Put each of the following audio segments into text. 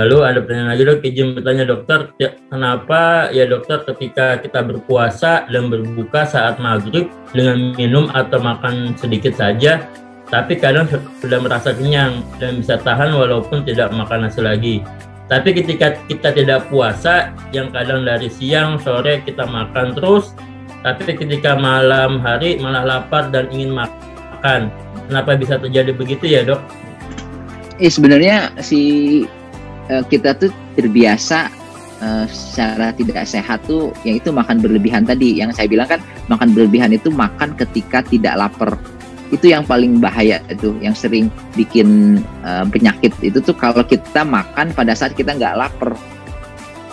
Lalu ada pertanyaan lagi dok, izin bertanya dokter, kenapa ya dokter ketika kita berpuasa dan berbuka saat maghrib dengan minum atau makan sedikit saja, tapi kadang sudah merasa kenyang dan bisa tahan walaupun tidak makan nasi lagi. Tapi ketika kita tidak puasa, yang kadang dari siang, sore kita makan terus, tapi ketika malam hari malah lapar dan ingin makan. Kenapa bisa terjadi begitu ya dok? Sebenarnya kita tuh terbiasa secara tidak sehat tuh, yaitu makan berlebihan tadi. Yang saya bilang kan, makan berlebihan itu makan ketika tidak lapar. Itu yang paling bahaya itu, yang sering bikin penyakit itu tuh kalau kita makan pada saat kita nggak lapar.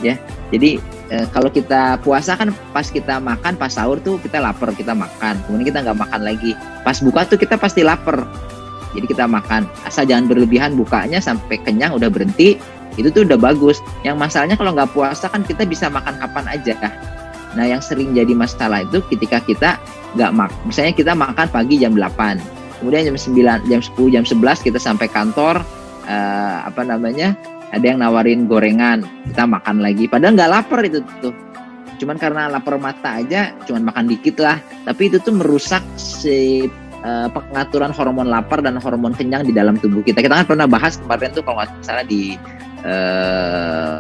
Ya, jadi kalau kita puasa kan pas kita makan, pas sahur tuh kita lapar, kita makan. Kemudian kita nggak makan lagi. Pas buka tuh kita pasti lapar. Jadi kita makan, asal jangan berlebihan, bukanya sampai kenyang udah berhenti, itu tuh udah bagus. Yang masalahnya kalau nggak puasa kan kita bisa makan kapan aja. Nah yang sering jadi masalah itu ketika kita nggak misalnya kita makan pagi jam 8, kemudian jam 9, jam 10, jam 11 kita sampai kantor, ada yang nawarin gorengan, kita makan lagi, padahal nggak lapar itu tuh. Cuman karena lapar mata aja, cuman makan dikit lah, tapi itu tuh merusak pengaturan hormon lapar dan hormon kenyang di dalam tubuh kita. Kita kan pernah bahas kemarin tuh kalau nggak salah di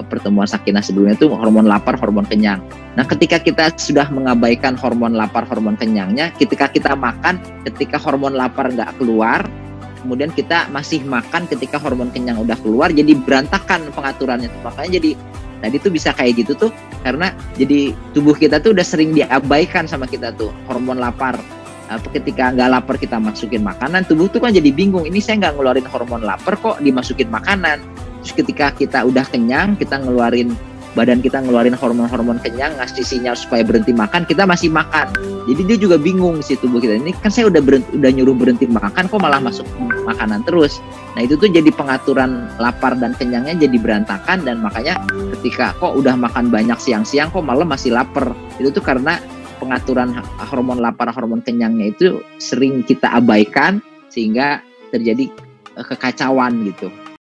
pertemuan Sakinah sebelumnya tuh hormon lapar, hormon kenyang. Nah ketika kita sudah mengabaikan hormon lapar, hormon kenyangnya, ketika kita makan, ketika hormon lapar nggak keluar, kemudian kita masih makan ketika hormon kenyang udah keluar, jadi berantakan pengaturannya. Makanya jadi tadi tuh bisa kayak gitu tuh karena jadi tubuh kita tuh udah sering diabaikan sama kita tuh hormon lapar. Ketika nggak lapar kita masukin makanan, tubuh tuh kan jadi bingung, ini saya nggak ngeluarin hormon lapar kok dimasukin makanan. Terus ketika kita udah kenyang, badan kita ngeluarin hormon-hormon kenyang, ngasih sinyal supaya berhenti makan, kita masih makan. Jadi dia juga bingung si tubuh kita, ini kan saya udah nyuruh berhenti makan, kok malah masuk makanan terus. Nah itu tuh jadi pengaturan lapar dan kenyangnya jadi berantakan, dan makanya ketika kok udah makan banyak siang-siang, kok malam masih lapar. Itu tuh karena pengaturan hormon lapar, hormon kenyangnya itu sering kita abaikan sehingga terjadi kekacauan gitu.